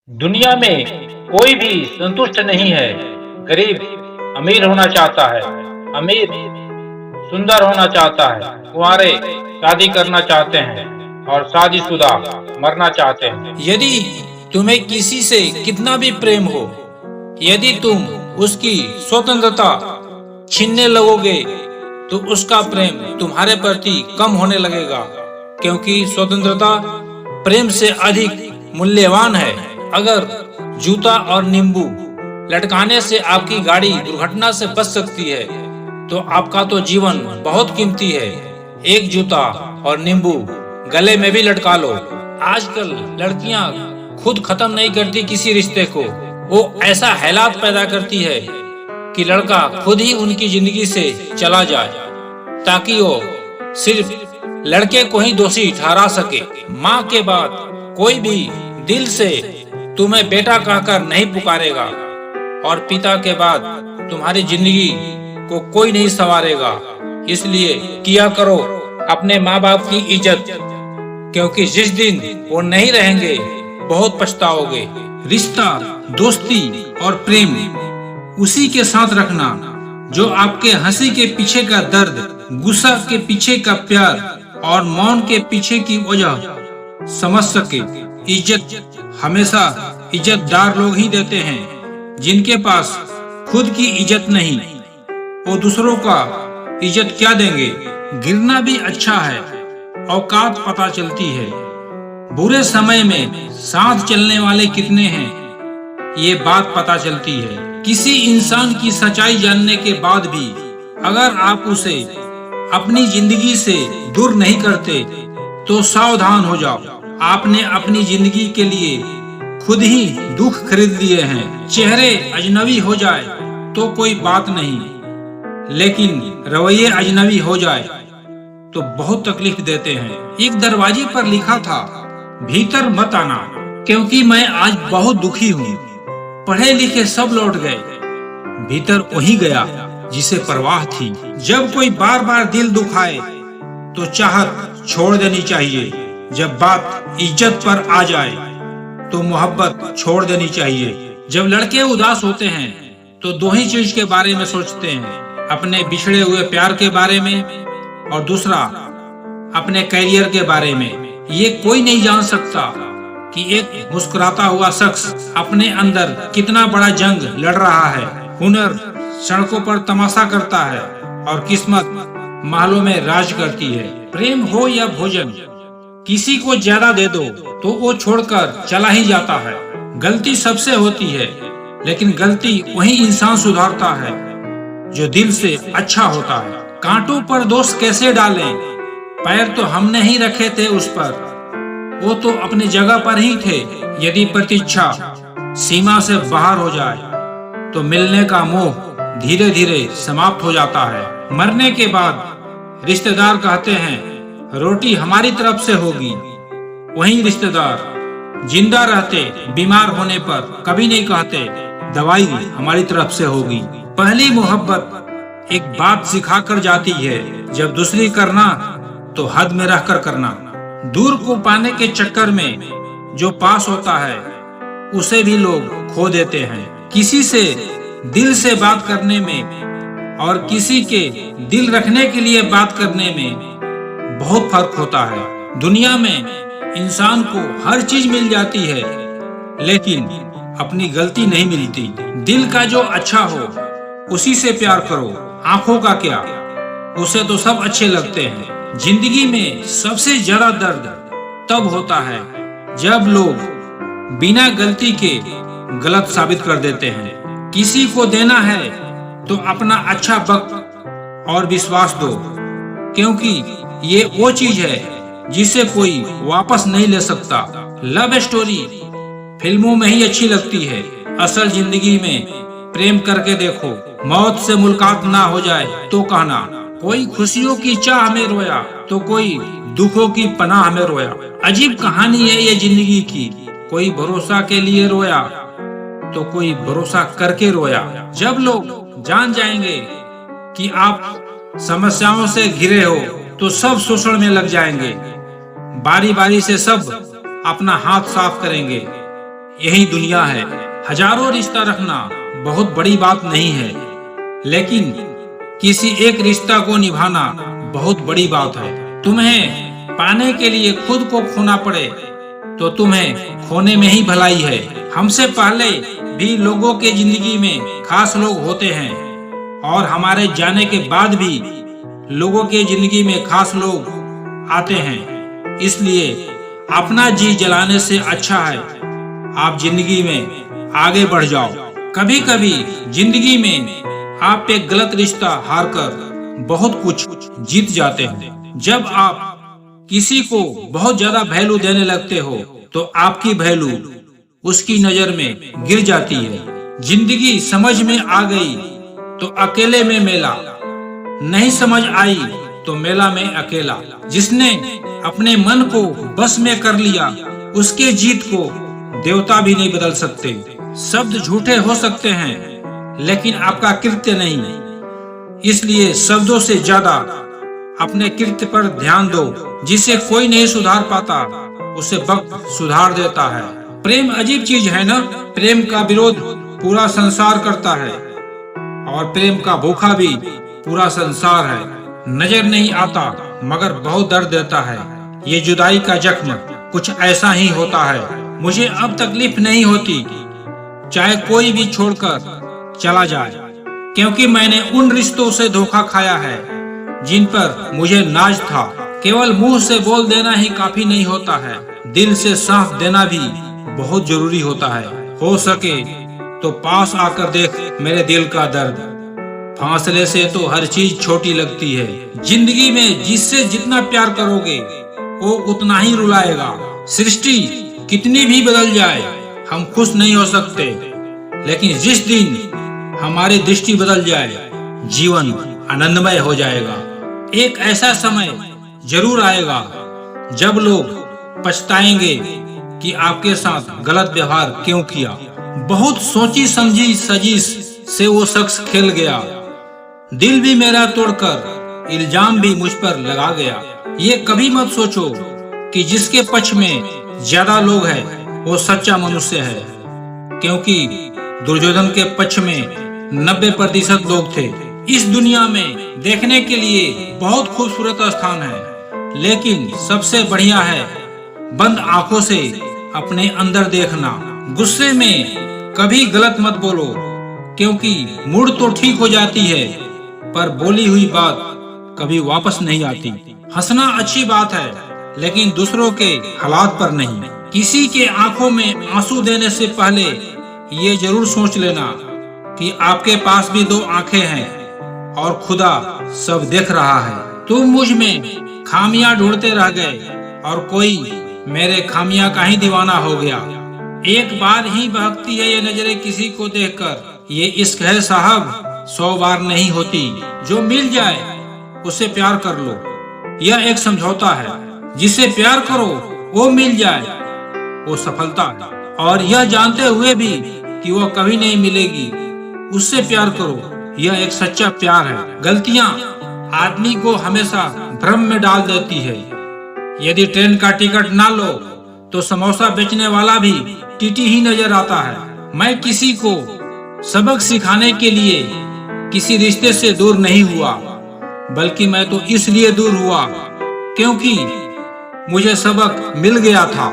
दुनिया में कोई भी संतुष्ट नहीं है। गरीब अमीर होना चाहता है, अमीर सुंदर होना चाहता है, कुंवारे शादी करना चाहते हैं और शादीशुदा मरना चाहते हैं। यदि तुम्हें किसी से कितना भी प्रेम हो, यदि तुम उसकी स्वतंत्रता छीनने लगोगे तो उसका प्रेम तुम्हारे प्रति कम होने लगेगा, क्योंकि स्वतंत्रता प्रेम से अधिक मूल्यवान है। अगर जूता और नींबू लटकाने से आपकी गाड़ी दुर्घटना से बच सकती है, तो आपका तो जीवन बहुत कीमती है। एक जूता और नींबू गले में भी लटका लो। आजकल लड़कियां खुद खत्म नहीं करती किसी रिश्ते को, वो ऐसा हालात पैदा करती है कि लड़का खुद ही उनकी जिंदगी से चला जाए, ताकि वो सिर्फ लड़के को ही दोषी ठहरा सके। माँ के बाद कोई भी दिल से तुम्हें बेटा कहकर नहीं पुकारेगा, और पिता के बाद तुम्हारी जिंदगी को कोई नहीं संवारेगा। इसलिए किया करो अपने माँ बाप की इज्जत, क्योंकि जिस दिन वो नहीं रहेंगे बहुत पछताओगे। रिश्ता, दोस्ती और प्रेम उसी के साथ रखना जो आपके हंसी के पीछे का दर्द, गुस्सा के पीछे का प्यार और मौन के पीछे की वजह समझ सके। इज्जत हमेशा इज्जतदार लोग ही देते हैं। जिनके पास खुद की इज्जत नहीं, वो दूसरों का इज्जत क्या देंगे। गिरना भी अच्छा है, औकात पता चलती है। बुरे समय में साथ चलने वाले कितने हैं, ये बात पता चलती है। किसी इंसान की सच्चाई जानने के बाद भी अगर आप उसे अपनी जिंदगी से दूर नहीं करते, तो सावधान हो जाओ। आपने अपनी जिंदगी के लिए खुद ही दुख खरीद लिए हैं। चेहरे अजनबी हो जाए तो कोई बात नहीं, लेकिन रवैये अजनबी हो जाए तो बहुत तकलीफ देते हैं। एक दरवाजे पर लिखा था, भीतर मत आना, क्योंकि मैं आज बहुत दुखी हूँ। पढ़े लिखे सब लौट गए, भीतर वही गया जिसे परवाह थी। जब कोई बार बार दिल दुखाए तो चाहत छोड़ देनी चाहिए। जब बात इज्जत पर आ जाए तो मोहब्बत छोड़ देनी चाहिए। जब लड़के उदास होते हैं तो दो ही चीज के बारे में सोचते हैं, अपने बिछड़े हुए प्यार के बारे में, और दूसरा अपने करियर के बारे में। ये कोई नहीं जान सकता कि एक मुस्कुराता हुआ शख्स अपने अंदर कितना बड़ा जंग लड़ रहा है। हुनर सड़कों पर तमाशा करता है और किस्मत महलों में राज करती है। प्रेम हो या भोजन, किसी को ज्यादा दे दो तो वो छोड़कर चला ही जाता है। गलती सबसे होती है, लेकिन गलती वही इंसान सुधारता है जो दिल से अच्छा होता है। कांटों पर दोष कैसे डालें, पैर तो हमने ही रखे थे उस पर, वो तो अपनी जगह पर ही थे। यदि प्रतीक्षा सीमा से बाहर हो जाए तो मिलने का मोह धीरे धीरे समाप्त हो जाता है। मरने के बाद रिश्तेदार कहते हैं रोटी हमारी तरफ से होगी, वहीं रिश्तेदार जिंदा रहते बीमार होने पर कभी नहीं कहते दवाई हमारी तरफ से होगी। पहली मोहब्बत एक बात सिखा कर जाती है, जब दूसरी करना तो हद में रहकर करना। दूर को पाने के चक्कर में जो पास होता है उसे भी लोग खो देते हैं। किसी से दिल से बात करने में और किसी के दिल रखने के लिए बात करने में बहुत फर्क होता है। दुनिया में इंसान को हर चीज मिल जाती है, लेकिन अपनी गलती नहीं मिलती। दिल का जो अच्छा हो उसी से प्यार करो। आंखों का क्या, उसे तो सब अच्छे लगते हैं। जिंदगी में सबसे ज्यादा दर्द तब होता है जब लोग बिना गलती के गलत साबित कर देते हैं। किसी को देना है तो अपना अच्छा वक्त और विश्वास दो, क्योंकि ये वो चीज है जिसे कोई वापस नहीं ले सकता। लव स्टोरी फिल्मों में ही अच्छी लगती है, असल जिंदगी में प्रेम करके देखो। मौत से मुलाकात ना हो जाए तो कहना, कोई खुशियों की चाह में रोया तो कोई दुखों की पनाह में रोया। अजीब कहानी है ये जिंदगी की, कोई भरोसा के लिए रोया तो कोई भरोसा करके रोया। जब लोग जान जाएंगे कि आप समस्याओं से घिरे हो तो सब शोषण में लग जाएंगे। बारी बारी से सब अपना हाथ साफ करेंगे। यही दुनिया है। हजारों रिश्ता रखना बहुत बड़ी बात नहीं है, लेकिन किसी एक रिश्ता को निभाना बहुत बड़ी बात है। तुम्हें पाने के लिए खुद को खोना पड़े तो तुम्हें खोने में ही भलाई है। हमसे पहले भी लोगों के जिंदगी में खास लोग होते हैं और हमारे जाने के बाद भी लोगों के जिंदगी में खास लोग आते हैं। इसलिए अपना जी जलाने से अच्छा है आप जिंदगी में आगे बढ़ जाओ। कभी कभी जिंदगी में आप एक गलत रिश्ता हार कर बहुत कुछ जीत जाते हैं। जब आप किसी को बहुत ज्यादा वैल्यू देने लगते हो तो आपकी वैल्यू उसकी नजर में गिर जाती है। जिंदगी समझ में आ गई तो अकेले में मेला, नहीं समझ आई तो मेला में अकेला। जिसने अपने मन को बस में कर लिया उसके जीत को देवता भी नहीं बदल सकते। शब्द झूठे हो सकते हैं लेकिन आपका कृत्य नहीं। इसलिए शब्दों से ज्यादा अपने कृत्य पर ध्यान दो। जिसे कोई नहीं सुधार पाता उसे वक्त सुधार देता है। प्रेम अजीब चीज है ना। प्रेम का विरोध पूरा संसार करता है और प्रेम का भूखा भी पूरा संसार है। नजर नहीं आता मगर बहुत दर्द देता है। ये जुदाई का जख्म कुछ ऐसा ही होता है। मुझे अब तकलीफ नहीं होती चाहे कोई भी छोड़कर चला जाए, क्योंकि मैंने उन रिश्तों से धोखा खाया है जिन पर मुझे नाज था। केवल मुंह से बोल देना ही काफी नहीं होता है, दिल से साथ देना भी बहुत जरूरी होता है। हो सके तो पास आकर देख मेरे दिल का दर्द। फासले से तो हर चीज छोटी लगती है। जिंदगी में जिससे जितना प्यार करोगे वो उतना ही रुलाएगा। सृष्टि कितनी भी बदल जाए हम खुश नहीं हो सकते, लेकिन जिस दिन हमारी दृष्टि बदल जाए जीवन आनंदमय हो जाएगा। एक ऐसा समय जरूर आएगा जब लोग पछताएंगे कि आपके साथ गलत व्यवहार क्यों किया। बहुत सोची समझी साजिश से वो शख्स खेल गया, दिल भी मेरा तोड़कर इल्जाम भी मुझ पर लगा गया। ये कभी मत सोचो कि जिसके पक्ष में ज्यादा लोग हैं वो सच्चा मनुष्य है, क्योंकि दुर्योधन के पक्ष में 90% लोग थे। इस दुनिया में देखने के लिए बहुत खूबसूरत स्थान है, लेकिन सबसे बढ़िया है बंद आंखों से अपने अंदर देखना। गुस्से में कभी गलत मत बोलो, क्योंकि मूड तो ठीक हो जाती है पर बोली हुई बात कभी वापस नहीं आती। हंसना अच्छी बात है लेकिन दूसरों के हालात पर नहीं। किसी के आंखों में आंसू देने से पहले ये जरूर सोच लेना कि आपके पास भी दो आंखें हैं और खुदा सब देख रहा है। तुम मुझ में खामियां ढूंढते रह गए और कोई मेरे खामियां का ही दीवाना हो गया। एक बार ही बहकती है ये नजरें किसी को देखकर, ये इश्क है साहब 100 बार नहीं होती। जो मिल जाए उसे प्यार कर लो, यह एक समझौता है। जिसे प्यार करो वो मिल जाए वो सफलता है, और यह जानते हुए भी कि वो कभी नहीं मिलेगी उससे प्यार करो, यह एक सच्चा प्यार है। गलतियां आदमी को हमेशा भ्रम में डाल देती है। यदि ट्रेन का टिकट ना लो तो समोसा बेचने वाला भी टीटी ही नजर आता है। मैं किसी को सबक सिखाने के लिए किसी रिश्ते से दूर नहीं हुआ, बल्कि मैं तो इसलिए दूर हुआ क्योंकि मुझे सबक मिल गया था।